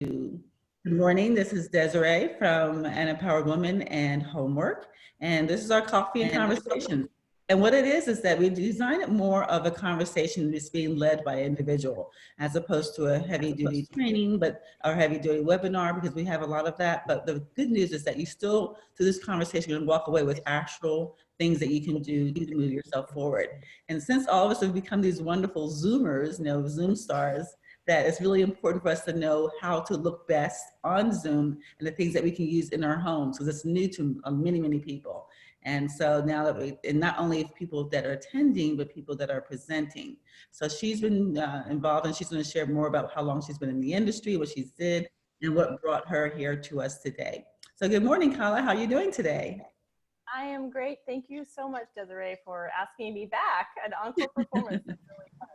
Good morning, this is Desiree from An Empowered Woman and Homework, and this is our coffee and conversation. And what it is that we design it more of a conversation that's being led by an individual, as opposed to a heavy-duty training, or heavy-duty webinar, because we have a lot of that. But the good news is that you still, through this conversation, can walk away with actual things that you can do to move yourself forward. And since all of us have become these wonderful Zoomers, Zoom stars, that it's really important for us to know how to look best on Zoom and the things that we can use in our homes, because it's new to many, many people. And so now that and not only people that are attending, but people that are presenting. So she's been involved, and she's going to share more about how long she's been in the industry, what she's did, and what brought her here to us today. So good morning, Kala. How are you doing today? I am great. Thank you so much, Desiree, for asking me back at Encore Performance. It's really fun.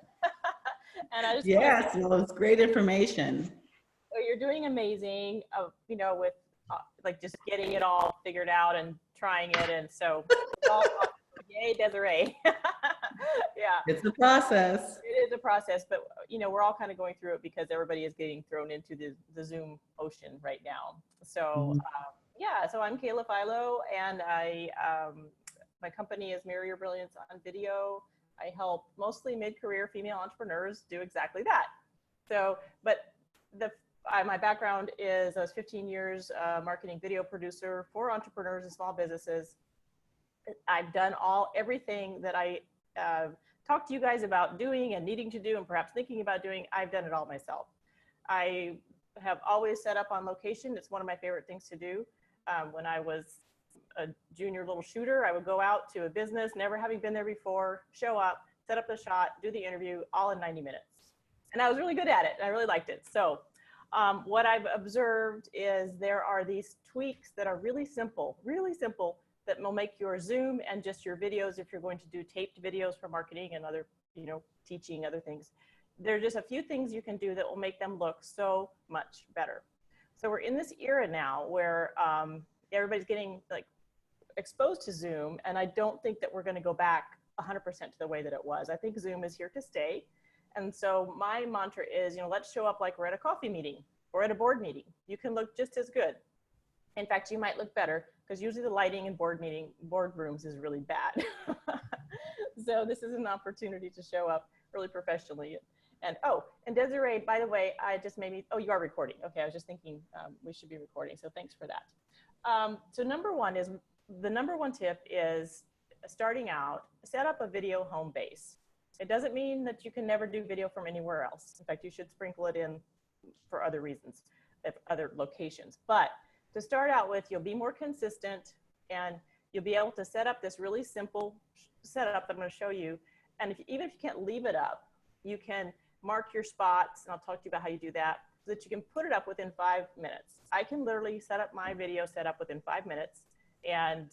And I just yes, well, it's great information. So you're doing amazing, with like just getting it all figured out and trying it. And so, yay, Desiree. Yeah. It's a process. It is a process, but we're all kind of going through it because everybody is getting thrown into the Zoom ocean right now. So yeah, so I'm Kala Philo, and my company is Mirror Your Brilliance on Video. I help mostly mid-career female entrepreneurs do exactly that. So, but my background is I was 15 years marketing video producer for entrepreneurs and small businesses. I've done everything that I talked to you guys about doing and needing to do and perhaps thinking about doing. I've done it all myself. I have always set up on location. It's one of my favorite things to do. When I was a junior little shooter, I would go out to a business, never having been there before, show up, set up the shot, do the interview, all in 90 minutes. And I was really good at it. I really liked it. So what I've observed is there are these tweaks that are really simple that will make your Zoom and just your videos, if you're going to do taped videos for marketing and other, teaching other things. There are just a few things you can do that will make them look so much better. So we're in this era now where everybody's getting exposed to Zoom, and I don't think that we're going to go back 100% to the way that it was. I think Zoom is here to stay. And so my mantra is, let's show up like we're at a coffee meeting or at a board meeting. You can look just as good. In fact, you might look better, because usually the lighting in boardrooms is really bad. So this is an opportunity to show up really professionally. And and Desiree, by the way, you are recording. Okay, I was just thinking we should be recording, so thanks for that. So the number one tip is, starting out, set up a video home base. It doesn't mean that you can never do video from anywhere else. In fact, you should sprinkle it in for other reasons, other locations. But to start out with, you'll be more consistent, and you'll be able to set up this really simple setup that I'm going to show you. And even if you can't leave it up, you can mark your spots, and I'll talk to you about how you do that, so that you can put it up within 5 minutes. I can literally set up my video setup within 5 minutes and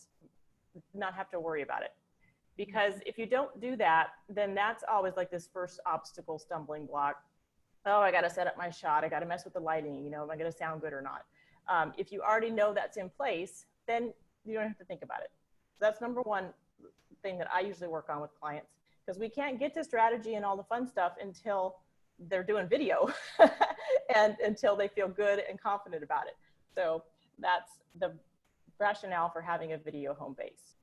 not have to worry about it. Because if you don't do that, then that's always like this first obstacle, stumbling block. Oh, I got to set up my shot. I got to mess with the lighting. Am I going to sound good or not? If you already know that's in place, then you don't have to think about it. So that's number one thing that I usually work on with clients, because we can't get to strategy and all the fun stuff until they're doing video and until they feel good and confident about it. So that's the rationale for having a video home base.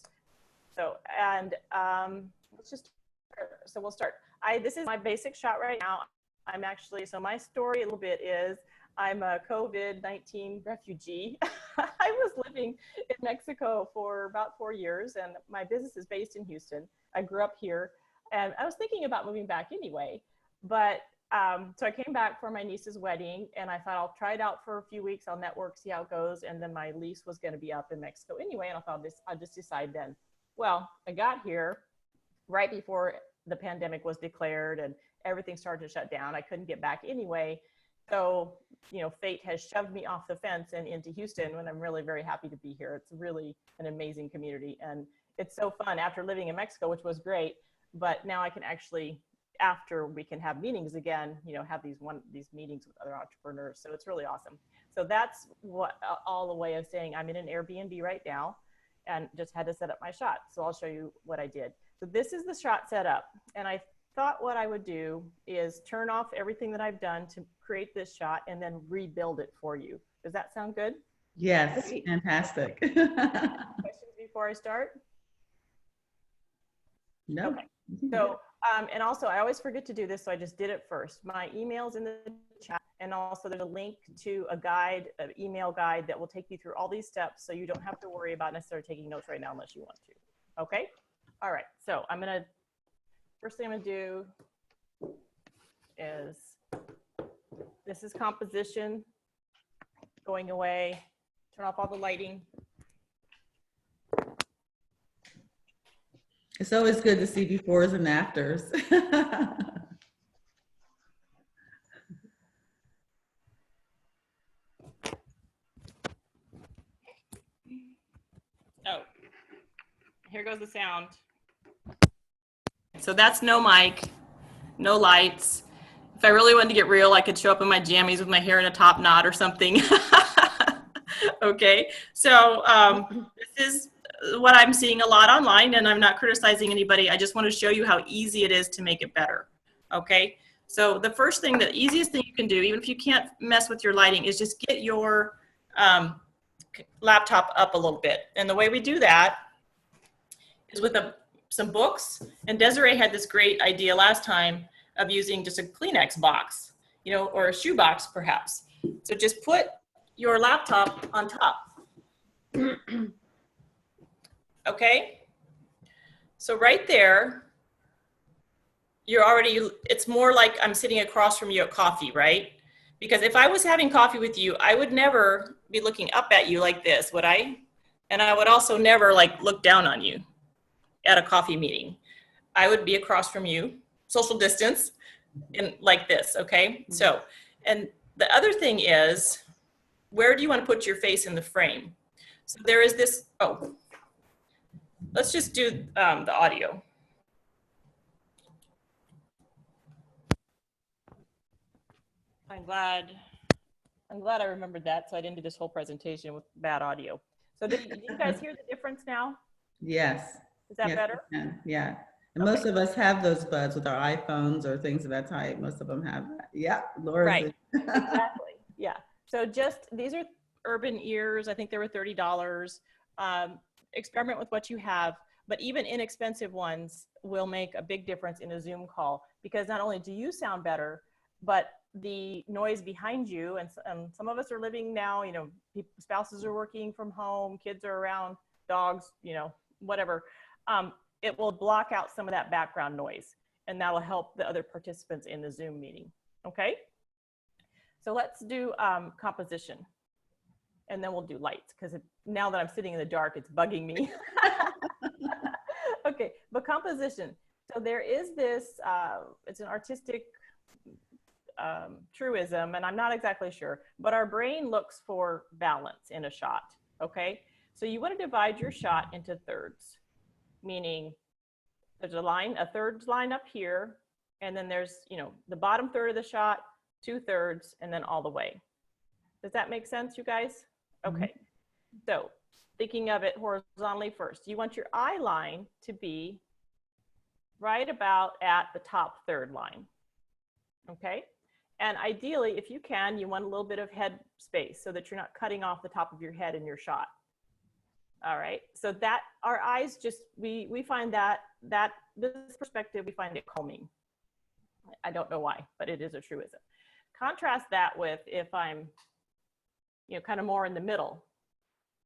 So, and let's just start. So we'll start. This is my basic shot right now. I'm actually, so my story a little bit is, I'm a COVID-19 refugee. I was living in Mexico for about 4 years, and my business is based in Houston. I grew up here, and I was thinking about moving back anyway. But so I came back for my niece's wedding, and I thought I'll try it out for a few weeks. I'll network, see how it goes. And then my lease was going to be up in Mexico anyway, and I thought I'll just decide then. Well, I got here right before the pandemic was declared and everything started to shut down. I couldn't get back anyway. So, fate has shoved me off the fence and into Houston, when I'm really very happy to be here. It's really an amazing community, and it's so fun after living in Mexico, which was great. But now I can actually, after we can have meetings again, have these meetings with other entrepreneurs. So it's really awesome. So that's all the way of saying I'm in an Airbnb right now, and just had to set up my shot. So I'll show you what I did. So this is the shot setup, and I thought what I would do is turn off everything that I've done to create this shot and then rebuild it for you. Does that sound good? Yes, fantastic. Questions before I start? No. Okay. So, and also I always forget to do this, so I just did it first. My email's in the chat, and also there's a link to a guide, an email guide that will take you through all these steps, so you don't have to worry about necessarily taking notes right now unless you want to. Okay? All right. So first thing I'm gonna do is, this is composition, going away, turn off all the lighting. It's always good to see befores and afters. Oh, here goes the sound. So that's no mic, no lights. If I really wanted to get real, I could show up in my jammies with my hair in a top knot or something. Okay, so this is what I'm seeing a lot online, and I'm not criticizing anybody. I just want to show you how easy it is to make it better. Okay, so the first thing, the easiest thing you can do, even if you can't mess with your lighting, is just get your laptop up a little bit. And the way we do that is with some books. And Desiree had this great idea last time of using just a Kleenex box, you know, or a shoe box perhaps. So just put your laptop on top. Okay, so right there, you're already, it's more like I'm sitting across from you at coffee, right? Because if I was having coffee with you, I would never be looking up at you like this, would I? And I would also never like look down on you at a coffee meeting. I would be across from you, social distance, and like this, okay? So, and the other thing is, where do you want to put your face in the frame? So there is this, oh, let's just do the audio. I'm glad I remembered that, so I didn't do this whole presentation with bad audio. So did you guys hear the difference now? Yes. Is that yes, better? Yeah. And Okay. most of us have those buds with our iPhones or things of that type. Most of them have that. Yeah, Laura's Right. Exactly. Yeah. So just, these are Urban Ears. I think they were $30. Experiment with what you have, but even inexpensive ones will make a big difference in a Zoom call, because not only do you sound better, but the noise behind you, and some of us are living now, you know, spouses are working from home, kids are around, dogs, you know, whatever. It will block out some of that background noise, and that'll help the other participants in the Zoom meeting. Okay. So let's do composition, and then we'll do lights, because now that I'm sitting in the dark, it's bugging me. Okay, but composition. So there is this, it's an artistic truism, and I'm not exactly sure, but our brain looks for balance in a shot, okay? So you want to divide your shot into thirds, meaning there's a third line up here, and then there's, you know, the bottom third of the shot, 2/3, and then all the way. Does that make sense, you guys? Okay, so thinking of it horizontally first, you want your eye line to be right about at the top third line, okay? And ideally, if you can, you want a little bit of head space so that you're not cutting off the top of your head in your shot. All right, so that our eyes just, we find that this perspective, we find it calming. I don't know why, but it is a truism. Contrast that with if I'm, you know, kind of more in the middle,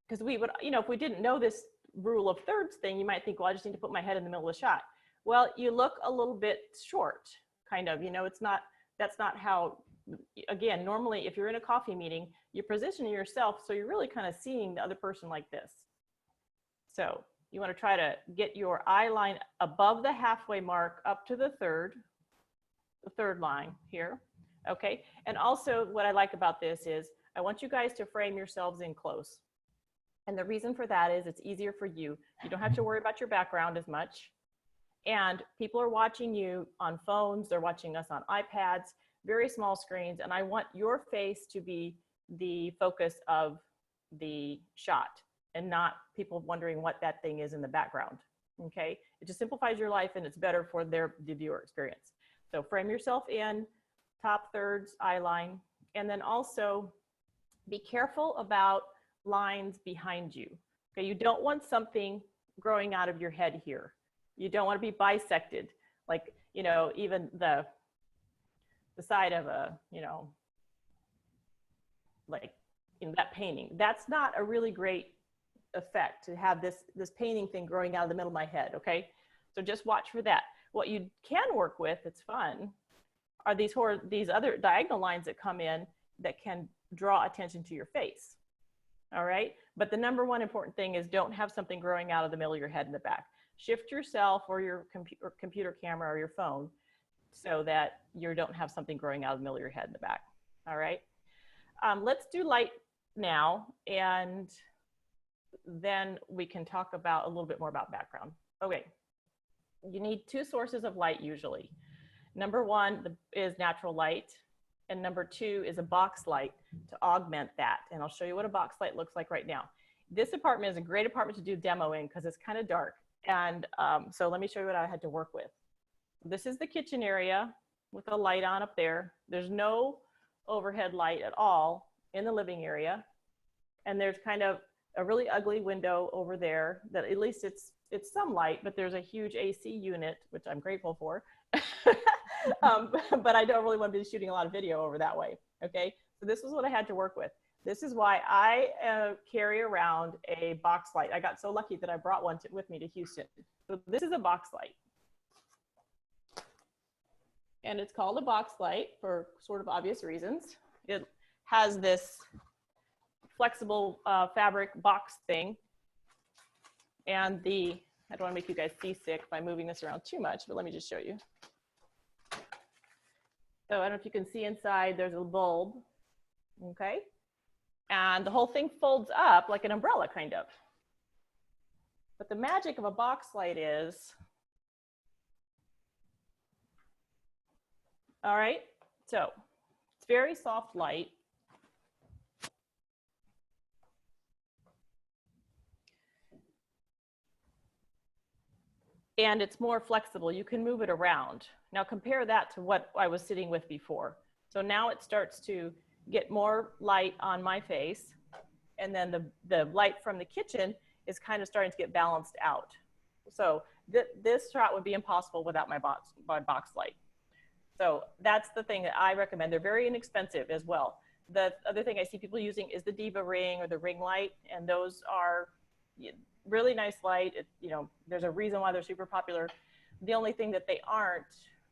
because we would, you know, if we didn't know this rule of thirds thing, you might think, well, I just need to put my head in the middle of the shot. Well, you look a little bit short, kind of, you know, it's not, that's not how, again, normally if you're in a coffee meeting, you're positioning yourself so you're really kind of seeing the other person like this. So you want to try to get your eye line above the halfway mark up to the third line here, okay? And also what I like about this is I want you guys to frame yourselves in close. And the reason for that is it's easier for you. You don't have to worry about your background as much. And people are watching you on phones, they're watching us on iPads, very small screens, and I want your face to be the focus of the shot and not people wondering what that thing is in the background, Okay, it just simplifies your life and it's better for the viewer experience. So frame yourself in, top thirds, eye line, and then also be careful about lines behind you. Okay, you don't want something growing out of your head here. You don't want to be bisected, like, you know, even the side of a, you know, like in that painting. That's not a really great effect to have this painting thing growing out of the middle of my head, okay? So just watch for that. What you can work with, it's fun, are these other diagonal lines that come in that can draw attention to your face, all right? But the number one important thing is don't have something growing out of the middle of your head in the back. Shift yourself or your computer camera or your phone so that you don't have something growing out of the middle of your head in the back, all right? Let's do light now, and then we can talk about a little bit more about background. Okay, you need two sources of light usually. Number one is natural light, and number two is a box light to augment that. And I'll show you what a box light looks like right now. This apartment is a great apartment to do demo in because it's kind of dark. And so let me show you what I had to work with. This is the kitchen area with the light on up there. There's no overhead light at all in the living area. And there's kind of a really ugly window over there that at least it's some light, but there's a huge AC unit, which I'm grateful for. But I don't really want to be shooting a lot of video over that way. Okay, so this is what I had to work with. This is why I carry around a box light. I got so lucky that I brought one with me to Houston. So this is a box light. And it's called a box light for sort of obvious reasons. It has this flexible fabric box thing. And I don't want to make you guys seasick by moving this around too much, but let me just show you. So I don't know if you can see inside, there's a bulb, okay? And the whole thing folds up like an umbrella, kind of. But the magic of a box light is, all right, so it's very soft light. And it's more flexible. You can move it around. Now compare that to what I was sitting with before. So now it starts to get more light on my face. And then the light from the kitchen is kind of starting to get balanced out. So this shot would be impossible without my box light. So that's the thing that I recommend. They're very inexpensive as well. The other thing I see people using is the Diva ring or the ring light. And those are really nice light. You know, there's a reason why they're super popular. The only thing that they aren't,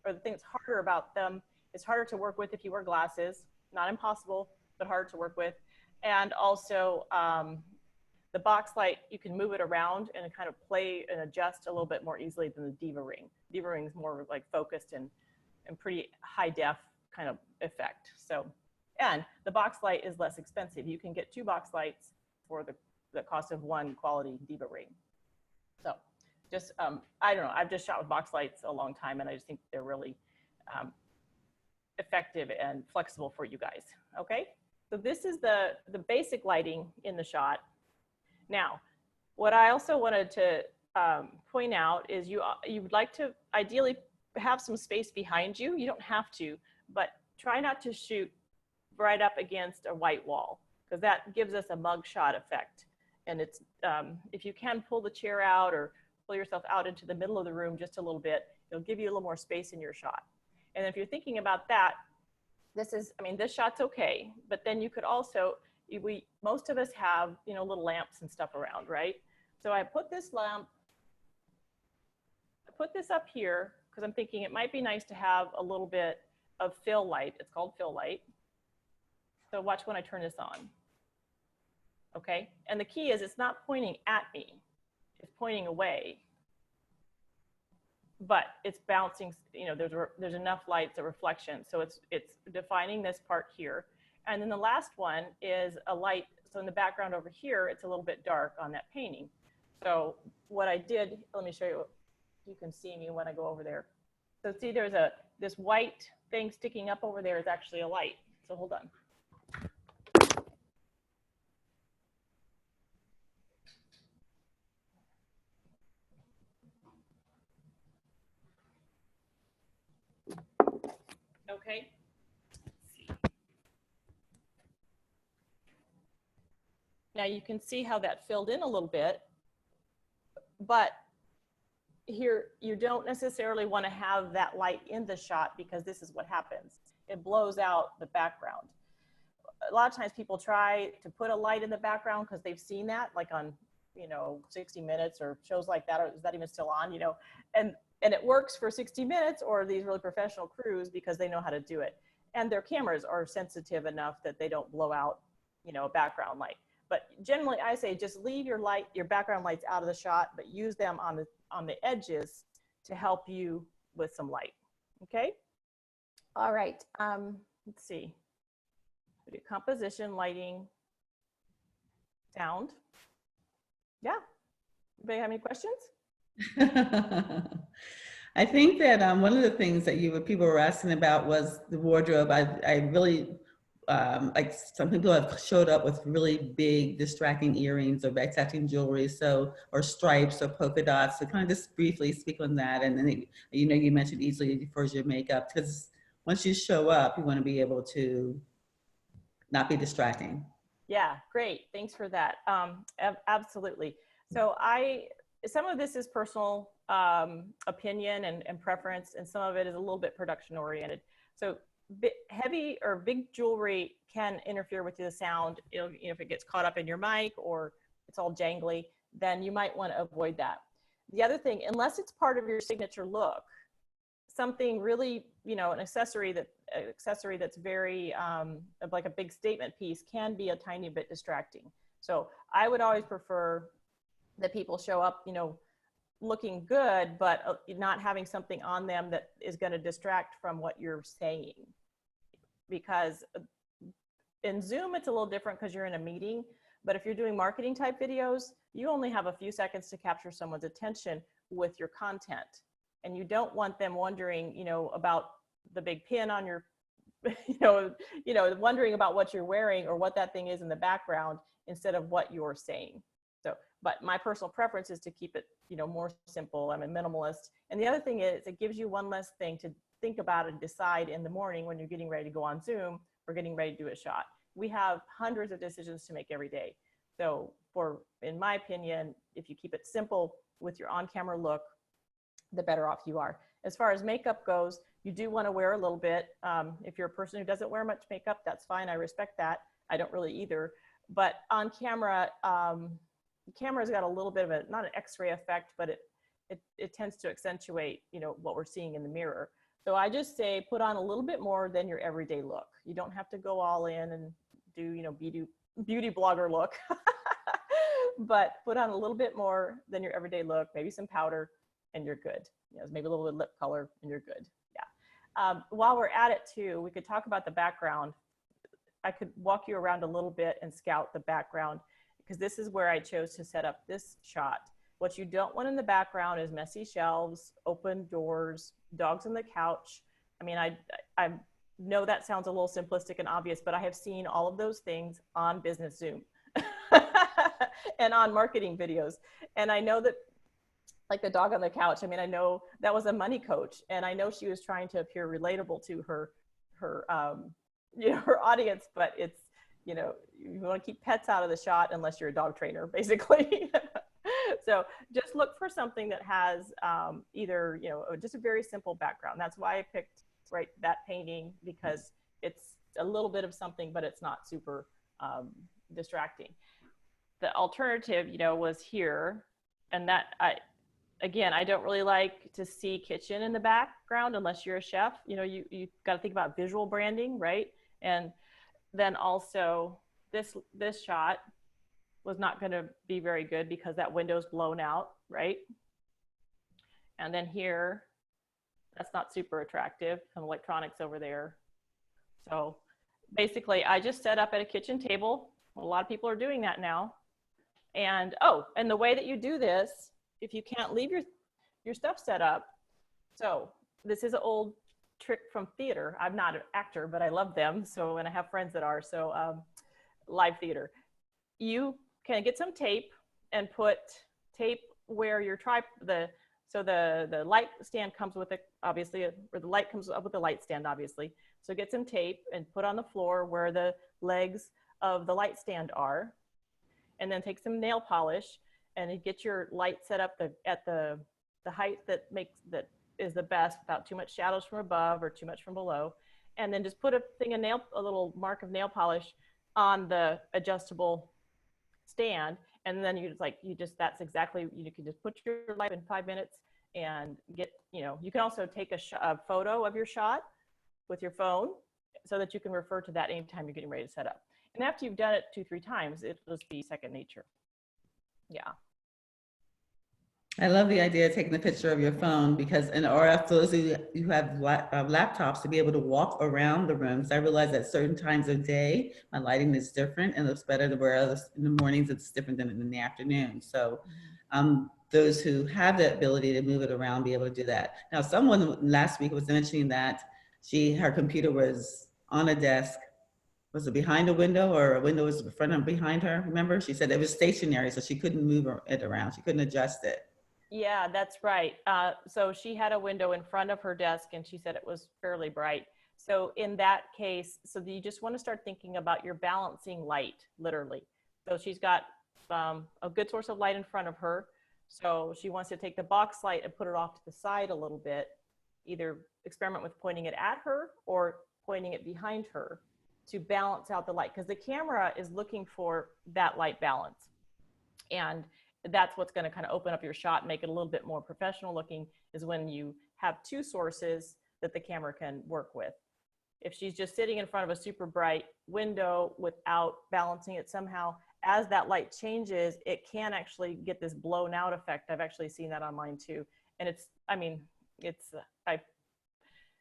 or the thing that's harder about them, is harder to work with if you wear glasses. Not impossible, but harder to work with. And also the box light, you can move it around and kind of play and adjust a little bit more easily than the Diva ring. Diva ring is more like focused and pretty high def kind of effect. So, and the box light is less expensive. You can get 2 box lights for the cost of 1 quality Diva ring. So just, I don't know, I've just shot with box lights a long time and I just think they're really effective and flexible for you guys, okay? So this is the basic lighting in the shot. Now, what I also wanted to point out is you would like to ideally have some space behind you. You don't have to, but try not to shoot right up against a white wall because that gives us a mugshot effect. And it's, if you can pull the chair out or pull yourself out into the middle of the room just a little bit, it'll give you a little more space in your shot. And if you're thinking about that, this is, I mean, this shot's okay, but then you could also, most of us have, you know, little lamps and stuff around, right? So I put this lamp, I put this up here because I'm thinking it might be nice to have a little bit of fill light. It's called fill light. So watch when I turn this on. Okay, and the key is it's not pointing at me, it's pointing away, but it's bouncing, you know, there's enough light, it's a reflection, so it's defining this part here. And then the last one is a light, so in the background over here, it's a little bit dark on that painting. So what I did, let me show you, you can see me when I go over there. So see there's this white thing sticking up over there is actually a light, so hold on. Okay. Now you can see how that filled in a little bit, but here you don't necessarily want to have that light in the shot because this is what happens. It blows out the background. A lot of times people try to put a light in the background because they've seen that, like on, 60 Minutes or shows like that, or is that even still on, and it works for 60 Minutes or these really professional crews because they know how to do it. And their cameras are sensitive enough that they don't blow out, a background light. But generally I say just leave your background lights out of the shot, but use them on the edges to help you with some light. Okay. All right. Let's see. We do composition, lighting, sound. Yeah. Anybody have any questions? I think that one of the things that people were asking about was the wardrobe. I really like some people have showed up with really big distracting earrings or distracting jewelry, or stripes or polka dots. So kind of just briefly speak on that, and then you mentioned easily defers your makeup, because once you show up, you want to be able to not be distracting. Yeah, great. Thanks for that. Absolutely. So some of this is personal opinion and preference, and some of it is a little bit production oriented. So heavy or big jewelry can interfere with the sound. If it gets caught up in your mic or it's all jangly, then you might want to avoid that. The other thing, unless it's part of your signature look, something really, an accessory that's very like a big statement piece can be a tiny bit distracting. So I would always prefer that people show up, looking good, but not having something on them that is going to distract from what you're saying. Because in Zoom, it's a little different because you're in a meeting. But if you're doing marketing type videos, you only have a few seconds to capture someone's attention with your content. And you don't want them wondering, about the big pin on your, wondering about what you're wearing or what that thing is in the background instead of what you're saying. So, but my personal preference is to keep it, more simple. I'm a minimalist. And the other thing is it gives you one less thing to think about and decide in the morning when you're getting ready to go on Zoom or getting ready to do a shot. We have hundreds of decisions to make every day. So in my opinion, if you keep it simple with your on-camera look, the better off you are. As far as makeup goes, you do want to wear a little bit. If you're a person who doesn't wear much makeup, that's fine. I respect that. I don't really either. But on camera, the camera's got a little bit of not an X-ray effect, but it tends to accentuate, what we're seeing in the mirror. So I just say put on a little bit more than your everyday look. You don't have to go all in and do, beauty blogger look, but put on a little bit more than your everyday look, maybe some powder, and you're good. Maybe a little bit of lip color and you're good. Yeah. While we're at it too, we could talk about the background. I could walk you around a little bit and scout the background, because this is where I chose to set up this shot. What you don't want in the background is messy shelves, open doors, dogs on the couch. I mean, I know that sounds a little simplistic and obvious, but I have seen all of those things on business Zoom and on marketing videos. And I know that, like the dog on the couch, I mean, I know that was a money coach, and I know she was trying to appear relatable to her audience, but it's, you want to keep pets out of the shot unless you're a dog trainer, basically. So just look for something that has either, just a very simple background. That's why I picked that painting, because it's a little bit of something, but it's not super distracting. The alternative, was here, and that I don't really like to see kitchen in the background unless you're a chef. You got to think about visual branding, right? And then also this shot was not going to be very good because that window's blown out, right? And then here, that's not super attractive. Some electronics over there. So basically, I just set up at a kitchen table. A lot of people are doing that now. And and the way that you do this, if you can't leave your stuff set up, so this is an old trick from theater. I'm not an actor, but I love them. So, and I have friends that are, so live theater. You can get some tape and put tape where your So the light stand comes with it, obviously, or the light comes up with the light stand, obviously. So get some tape and put on the floor where the legs of the light stand are, and then take some nail polish and get your light set up at the height that is the best, without too much shadows from above or too much from below. And then just put a little mark of nail polish on the adjustable stand. And then that's exactly, you can just put your light in 5 minutes and get, you can also take a photo of your shot with your phone so that you can refer to that anytime you're getting ready to set up. And after you've done it 2-3 times, it'll just be second nature. Yeah. I love the idea of taking a picture of your phone because, or for those who have laptops, to be able to walk around the rooms. I realize that certain times of day, my lighting is different and looks better, whereas in the mornings it's different than in the afternoon. So those who have the ability to move it around, be able to do that. Now, someone last week was mentioning that her computer was on a desk. Was it behind a window, or a window was in front and behind her? Remember, she said it was stationary, so she couldn't move it around. She couldn't adjust it. Yeah, that's right. So she had a window in front of her desk and she said it was fairly bright. So in that case, so you just want to start thinking about your balancing light, literally. So she's got a good source of light in front of her. So she wants to take the box light and put it off to the side a little bit, either experiment with pointing it at her or pointing it behind her to balance out the light, because the camera is looking for that light balance. And that's what's going to kind of open up your shot and make it a little bit more professional looking, is when you have two sources that the camera can work with. If she's just sitting in front of a super bright window without balancing it somehow, as that light changes, it can actually get this blown out effect. I've actually seen that on mine too. And it's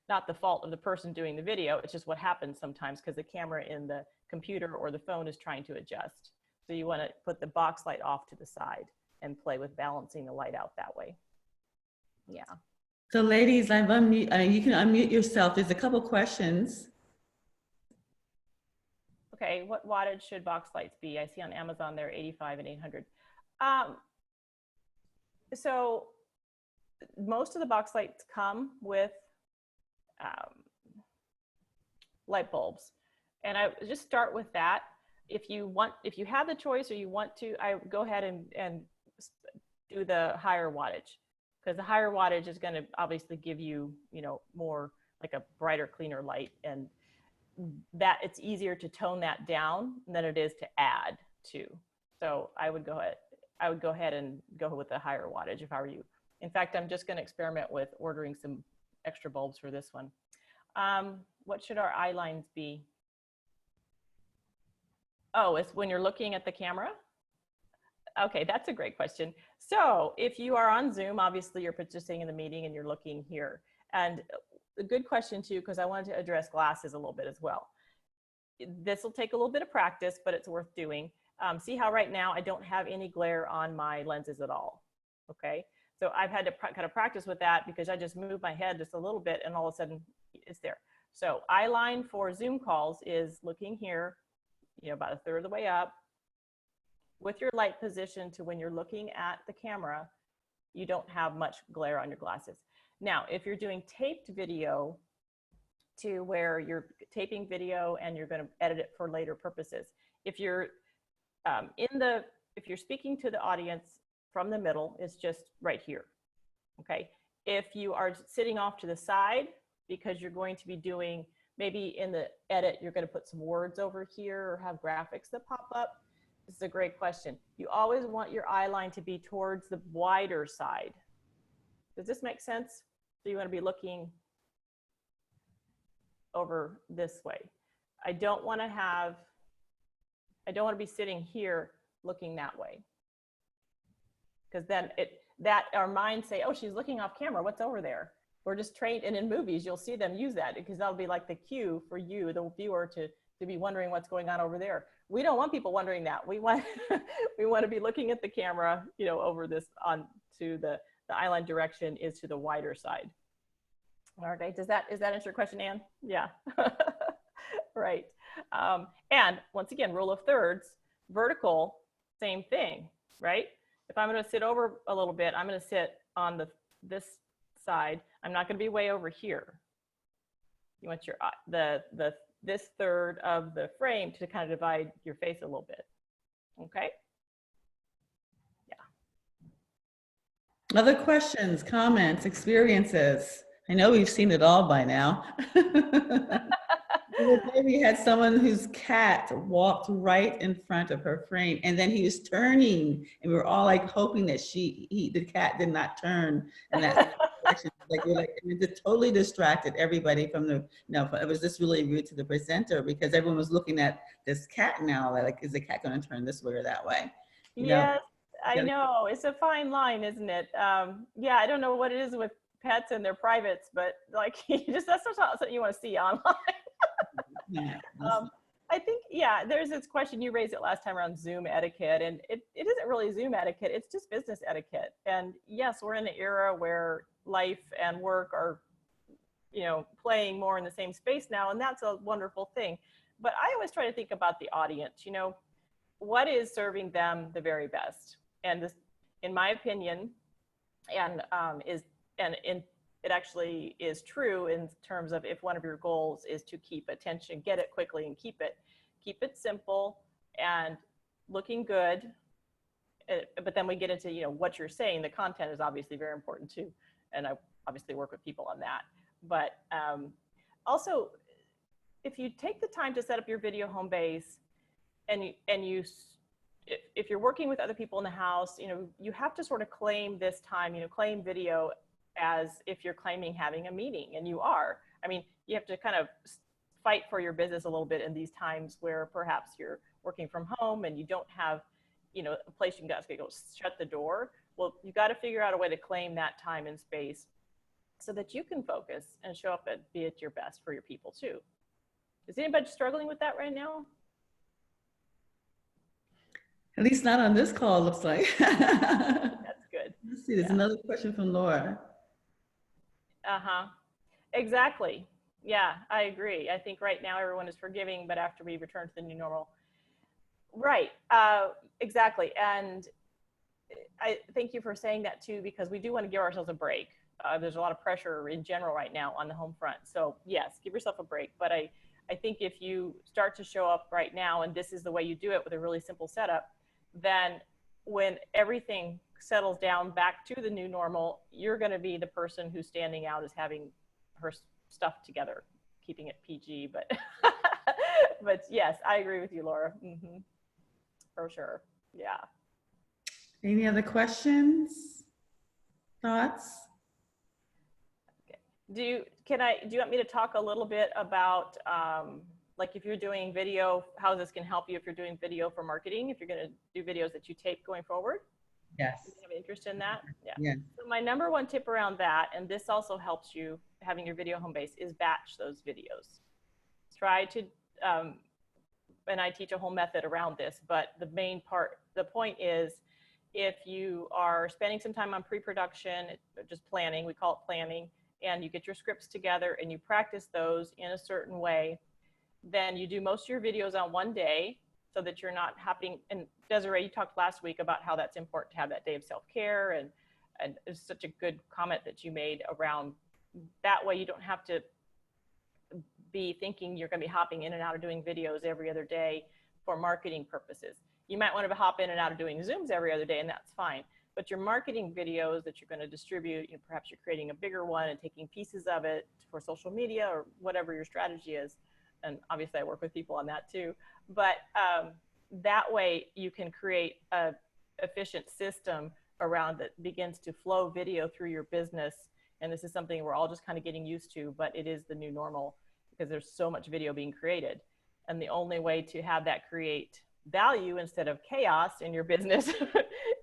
not the fault of the person doing the video. It's just what happens sometimes because the camera in the computer or the phone is trying to adjust. So you want to put the box light off to the side and play with balancing the light out that way. Yeah. So ladies, I've you can unmute yourself. There's a couple questions. Okay, what wattage should box lights be? I see on Amazon they're 85 and 800. So most of the box lights come with light bulbs. And I just start with that. If you have the choice or you want to, I would go ahead and do the higher wattage, because the higher wattage is going to obviously give you, more like a brighter, cleaner light, and that it's easier to tone that down than it is to add to. So I would go ahead and go with the higher wattage if I were you. In fact, I'm just going to experiment with ordering some extra bulbs for this one. What should our eye lines be? Oh, it's when you're looking at the camera? Okay, that's a great question. So if you are on Zoom, obviously you're participating in the meeting and you're looking here. And a good question too, because I wanted to address glasses a little bit as well. This will take a little bit of practice, but it's worth doing. See how right now I don't have any glare on my lenses at all, okay? So I've had to kind of practice with that because I just moved my head just a little bit and all of a sudden it's there. So eye line for Zoom calls is looking here, about a third of the way up, with your light position to when you're looking at the camera, you don't have much glare on your glasses. Now, if you're doing taped video to where you're taping video and you're going to edit it for later purposes, if you're if you're speaking to the audience from the middle, it's just right here, okay? If you are sitting off to the side because you're going to be doing, maybe in the edit, you're going to put some words over here or have graphics that pop up. This is a great question. You always want your eye line to be towards the wider side. Does this make sense? So you want to be looking over this way. I don't want to be sitting here looking that way. Because then our minds say, oh, she's looking off camera. What's over there? We're just trained, and in movies, you'll see them use that because that'll be like the cue for you, the viewer, to be wondering what's going on over there. We don't want people wondering that. We want to be looking at the camera, over this to the eye line direction is to the wider side. All right, is that answer your question, Anne? Yeah, right. And once again, rule of thirds, vertical, same thing, right? If I'm going to sit over a little bit, I'm going to sit on the this side. I'm not going to be way over here. You want your this third of the frame to kind of divide your face a little bit. Okay. Yeah. Other questions, comments, experiences? I know we've seen it all by now. The other day we had someone whose cat walked right in front of her frame, and then he was turning, and we were all like hoping that the cat did not turn in that direction. It just totally distracted everybody from the, it was just really rude to the presenter because everyone was looking at this cat now, like, is the cat going to turn this way or that way? Yes, I know. It's a fine line, isn't it? Yeah, I don't know what it is with pets and their privates, but like, that's not something you want to see online. I think, yeah, there's this question, you raised it last time around Zoom etiquette, and it isn't really Zoom etiquette, it's just business etiquette. And yes, we're in an era where life and work are, playing more in the same space now, and that's a wonderful thing. But I always try to think about the audience, what is serving them the very best? And this, in my opinion, it actually is true in terms of if one of your goals is to keep attention, get it quickly and keep it simple and looking good. But then we get into, what you're saying. The content is obviously very important too. And I obviously work with people on that. But also, if you take the time to set up your video home base if you're working with other people in the house, you have to sort of claim this time, claim video as if you're claiming having a meeting, and you are. I mean, you have to kind of fight for your business a little bit in these times where perhaps you're working from home and you don't have, a place you can go shut the door. Well, you got to figure out a way to claim that time and space so that you can focus and show up and be at your best for your people too. Is anybody struggling with that right now? At least not on this call, looks like. That's good. Let's see, there's another question from Laura. Exactly. Yeah, I agree. I think right now everyone is forgiving, but after we return to the new normal. Right, exactly. And I thank you for saying that too, because we do want to give ourselves a break. There's a lot of pressure in general right now on the home front. So yes, give yourself a break. But I think if you start to show up right now, and this is the way you do it with a really simple setup, then when everything settles down back to the new normal, you're going to be the person who's standing out as having her stuff together, keeping it PG. But but yes, I agree with you, Laura. For sure. Yeah. Any other questions, thoughts? Okay. Do you want me to talk a little bit about like if you're doing video, how this can help you if you're doing video for marketing, if you're going to do videos that you tape going forward? Yes. Do you have interest in that? Yeah. Yes. So my number one tip around that, and this also helps you having your video home base, is batch those videos. Try to, and I teach a whole method around this, but the point is, if you are spending some time on pre-production, just planning, we call it planning, and you get your scripts together and you practice those in a certain way, then you do most of your videos on one day so that you're not having, and Desiree, you talked last week about how that's important to have that day of self-care, and it's such a good comment that you made around that way you don't have to be thinking you're going to be hopping in and out of doing videos every other day for marketing purposes. You might want to hop in and out of doing Zooms every other day, and that's fine. But your marketing videos that you're going to distribute, perhaps you're creating a bigger one and taking pieces of it for social media or whatever your strategy is. And obviously I work with people on that too. But that way you can create a efficient system around that begins to flow video through your business. And this is something we're all just kind of getting used to, but it is the new normal because there's so much video being created. And the only way to have that create value instead of chaos in your business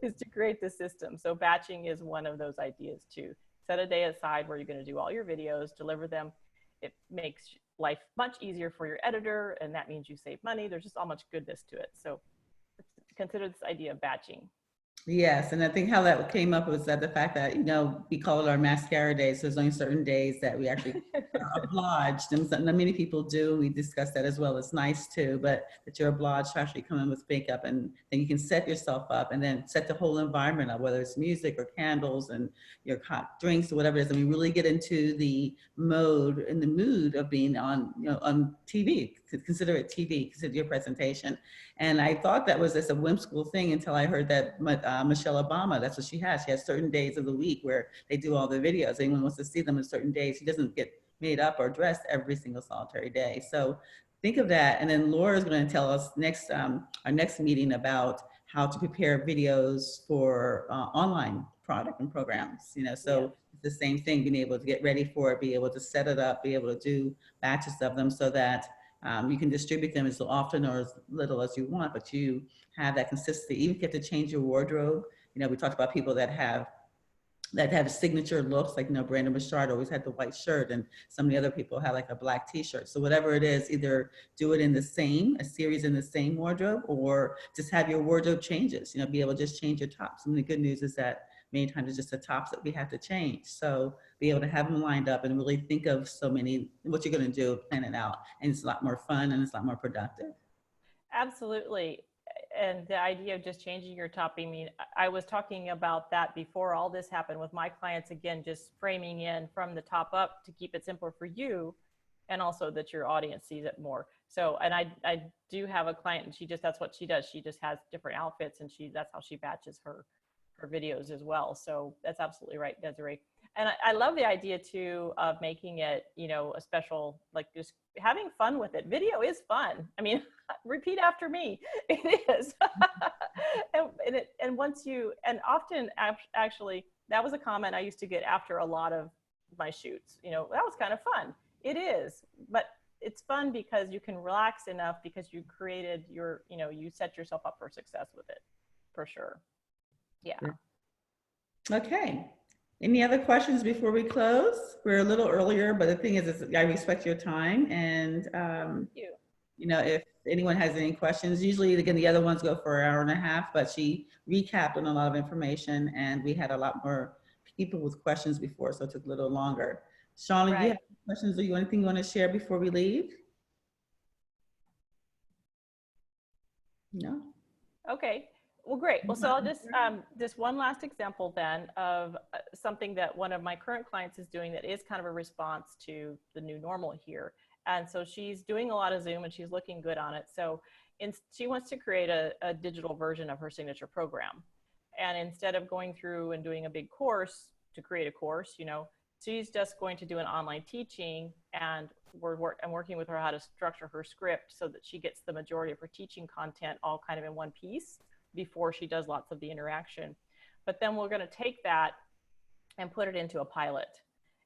is to create the system. So batching is one of those ideas too. Set a day aside where you're going to do all your videos, deliver them. It makes life much easier for your editor, and that means you save money. There's just so much goodness to it. So consider this idea of batching. Yes, and I think how that came up was that the fact that, you know, we call it our mascara days. So there's only certain days that we actually are obliged, and not many people do. We discuss that as well. It's nice too, but that you're obliged to actually come in with makeup, and then you can set yourself up and then set the whole environment up, whether it's music or candles and your hot drinks or whatever it is. And we really get into the mode and the mood of being on, you know, on TV. Consider it TV, consider your presentation. And I thought that was just a whimsical thing until I heard that Michelle Obama, that's what she has. She has certain days of the week where they do all the videos. Anyone wants to see them in certain days. She doesn't get made up or dressed every single solitary day. So think of that. And then Laura is going to tell us next, our next meeting about how to prepare videos for online product and programs, you know, so Yes. it's the same thing, being able to get ready for it, be able to set it up, be able to do batches of them so that you can distribute them as often or as little as you want, but you have that consistency. Even if you have to change your wardrobe, you know, we talked about people that have signature looks, like, you know, Brandon Bouchard always had the white shirt, and some of the other people had like a black t-shirt. So whatever it is, either do it in the same, a series in the same wardrobe, or just have your wardrobe changes, you know, be able to just change your tops. And the good news is that many times it's just the tops that we have to change. So be able to have them lined up and really think of so many, what you're going to do, plan it out. And it's a lot more fun and it's a lot more productive. Absolutely. And the idea of just changing your topping, I mean, I was talking about that before all this happened with my clients, again, just framing in from the top up to keep it simpler for you, and also that your audience sees it more. So, and I do have a client, and that's what she does. She just has different outfits, and that's how she batches her videos as well. So that's absolutely right, Desiree. And I love the idea too of making it, you know, a special, like just having fun with it. Video is fun. I mean, repeat after me. It is. and once you, and often actually, that was a comment I used to get after a lot of my shoots. You know, that was kind of fun. It is, but it's fun because you can relax enough because you created your, you know, you set yourself up for success with it, for sure. Yeah. Okay. Any other questions before we close? We're a little earlier, but the thing is I respect your time. And, you know, if anyone has any questions, usually again, the other ones go for an hour and a half, but she recapped on a lot of information and we had a lot more people with questions before, so it took a little longer. Shauna, do you have any questions or anything you want to share before we leave? No? Okay. Well, great. Well, so I'll just one last example then of something that one of my current clients is doing that is kind of a response to the new normal here. And so she's doing a lot of Zoom and she's looking good on it. So she wants to create a digital version of her signature program. And instead of going through and doing a big course to create a course, you know, she's just going to do an online teaching, and I'm working with her how to structure her script so that she gets the majority of her teaching content all kind of in one piece before she does lots of the interaction. But then we're going to take that and put it into a pilot.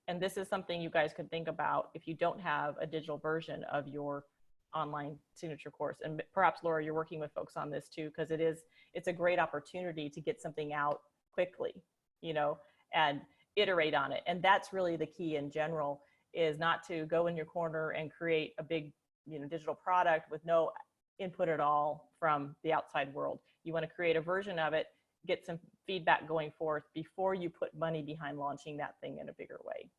And this is something you guys could think about if you don't have a digital version of your online signature course. And perhaps, Laura, you're working with folks on this too, because it's a great opportunity to get something out quickly, you know, and iterate on it. And that's really the key in general, is not to go in your corner and create a big, you know, digital product with no input at all from the outside world. You want to create a version of it, get some feedback going forth before you put money behind launching that thing in a bigger way.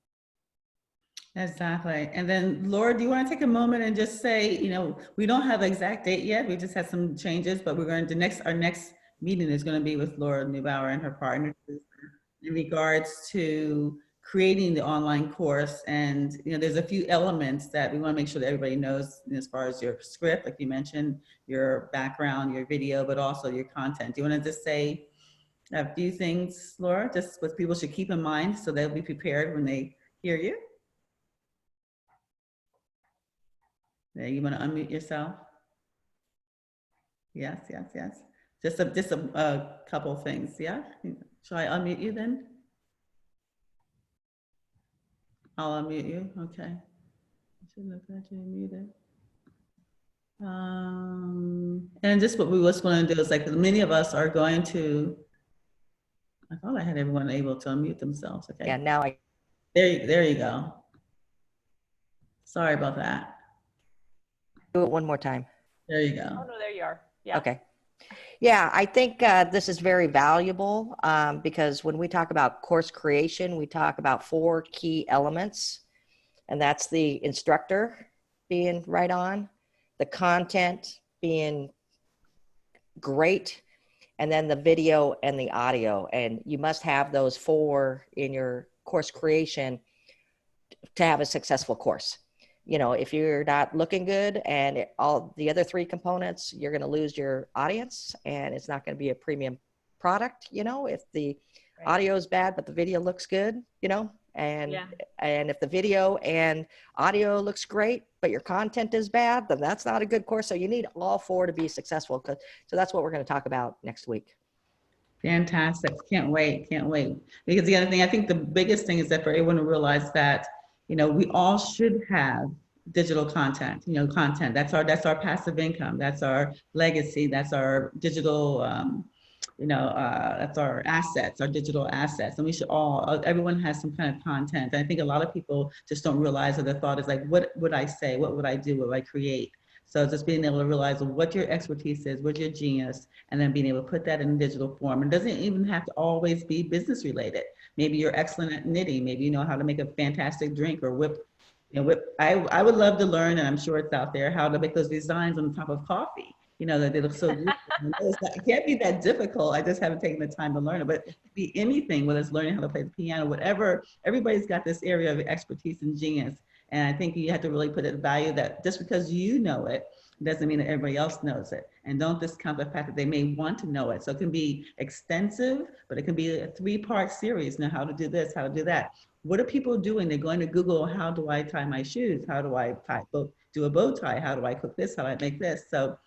Exactly. And then Laura, do you want to take a moment and just say, you know, we don't have the exact date yet. We just had some changes, but we're going to our next meeting is going to be with Laura NEUBAUER and her partners in regards to creating the online course. And, you know, there's a few elements that we want to make sure that everybody knows as far as your script, like you mentioned, your background, your video, but also your content. Do you want to just say a few things, Laura, just what people should keep in mind so they'll be prepared when they hear you? Yeah, you want to unmute yourself? Yes, yes, yes. Just a couple things, yeah? Shall I unmute you then? I'll unmute you, okay. I shouldn't have got you unmuted. And just what's going to do is, like, many of us are going to, I thought I had everyone able to unmute themselves, okay. Yeah, now I. There you go. Sorry about that. Do it one more time. There you go. Oh, no, there you are. Yeah. Okay. Yeah, I think this is very valuable because when we talk about course creation, we talk about 4 key elements, and that's the instructor being right on, the content being great, and then the video and the audio. And you must have those 4 in your course creation to have a successful course. You know, if you're not looking good and all the other 3 components, you're going to lose your audience and it's not going to be a premium product. You know, if the audio is bad, but the video looks good, you know, and if the video and audio looks great, but your content is bad, then that's not a good course. So you need all 4 to be successful. So that's what we're going to talk about next week. Fantastic. Can't wait. Can't wait. Because the other thing, I think the biggest thing is that for everyone to realize that, you know, we all should have digital content, you know, content. That's our passive income. That's our legacy. That's our digital, that's our assets, our digital assets. And we should everyone has some kind of content. And I think a lot of people just don't realize that the thought is like, what would I say? What would I do? What would I create? So just being able to realize what your expertise is, what your genius, and then being able to put that in digital form. It doesn't even have to always be business related. Maybe you're excellent at knitting. Maybe you know how to make a fantastic drink or whip. You know, I would love to learn, and I'm sure it's out there, how to make those designs on top of coffee. You know, that they look so beautiful. It can't be that difficult. I just haven't taken the time to learn it. But it could be anything, whether it's learning how to play the piano, whatever. Everybody's got this area of expertise and genius. And I think you have to really put it value that just because you know it doesn't mean that everybody else knows it. And don't discount the fact that they may want to know it. So it can be extensive, but it can be a 3-part series. Now, how to do this, how to do that. What are people doing? They're going to Google, how do I tie my shoes? How do I do a bow tie? How do I cook this? How do I make this? So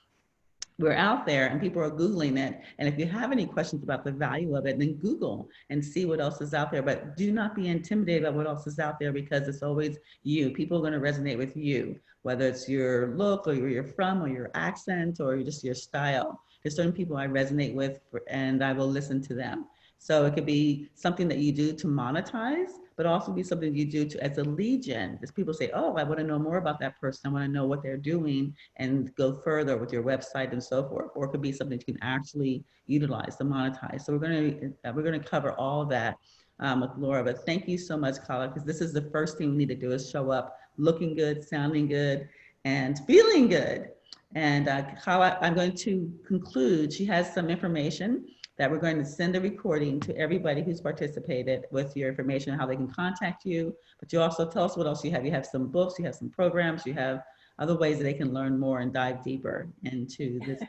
we're out there and people are Googling it. And if you have any questions about the value of it, then Google and see what else is out there. But do not be intimidated by what else is out there because it's always you. People are going to resonate with you, whether it's your look or where you're from or your accent or just your style. There's certain people I resonate with and I will listen to them. So it could be something that you do to monetize, but also be something you do as a lead gen. As people say, oh, I want to know more about that person. I want to know what they're doing and go further with your website and so forth. Or it could be something you can actually utilize to monetize. So we're going to cover all of that with Laura. But thank you so much, Kala, because this is the first thing we need to do is show up looking good, sounding good, and feeling good. And Kala, I'm going to conclude. She has some information that we're going to send a recording to everybody who's participated with your information on how they can contact you. But you also tell us what else you have. You have some books, you have some programs, you have other ways that they can learn more and dive deeper into this.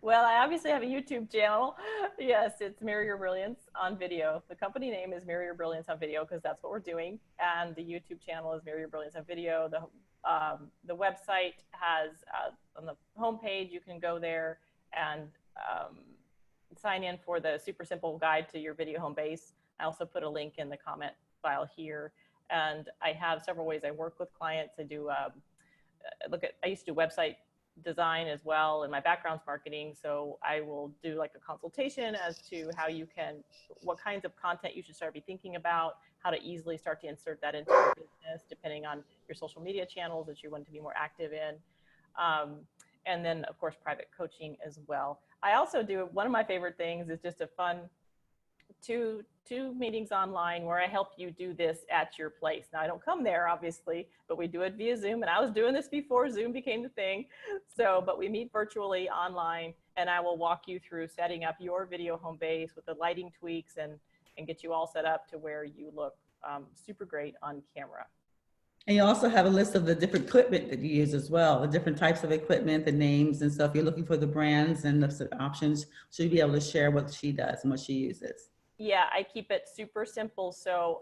Well, I obviously have a YouTube channel. Yes, it's Mirror Your Brilliance on video. The company name is Mirror Your Brilliance on video because that's what we're doing. And the YouTube channel is Mirror Your Brilliance on video. The website has, on the homepage, you can go there and sign in for the super simple guide to your video home base. I also put a link in the comment file here. And I have several ways I work with clients. I do I used to do website design as well, and my background's marketing. So I will do like a consultation as to how you can, what kinds of content you should start be thinking about, how to easily start to insert that into your business, depending on your social media channels that you want to be more active in. And then of course, private coaching as well. I also do, one of my favorite things is just a fun two meetings online where I help you do this at your place. Now I don't come there obviously, but we do it via Zoom, and I was doing this before Zoom became the thing. So, but we meet virtually online, and I will walk you through setting up your video home base with the lighting tweaks and get you all set up to where you look super great on camera. And you also have a list of the different equipment that you use as well, the different types of equipment, the names and stuff. You're looking for the brands and the options. So you'll be able to share what she does and what she uses. Yeah, I keep it super simple. So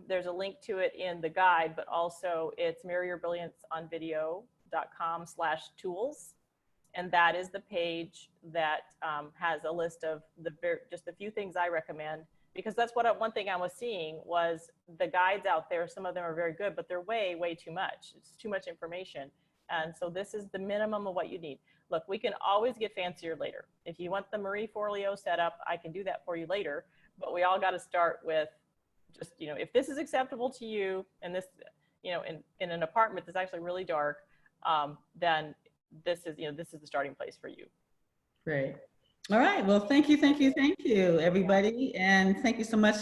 there's a link to it in the guide, but also it's mirroryourbrillianceonvideo.com/tools. And that is the page that has a list of just a few things I recommend, because that's what one thing I was seeing was the guides out there. Some of them are very good, but they're way, way too much. It's too much information. And so this is the minimum of what you need. Look, we can always get fancier later. If you want the Marie Forleo setup, I can do that for you later. But we all got to start with just, you know, if this is acceptable to you and this, you know, in an apartment that's actually really dark, then this is, you know, this is the starting place for you. Great. All right. Well, thank you, everybody. And thank you so much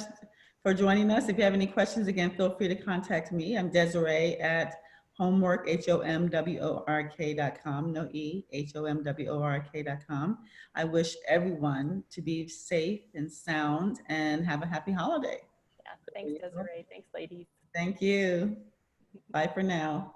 for joining us. If you have any questions, again, feel free to contact me. I'm Desiree at homework, HOMWORK.com, no E, HOMWORK.com. I wish everyone to be safe and sound and have a happy holiday. Yeah, thanks, Desiree. Thanks, ladies. Thank you. Bye for now.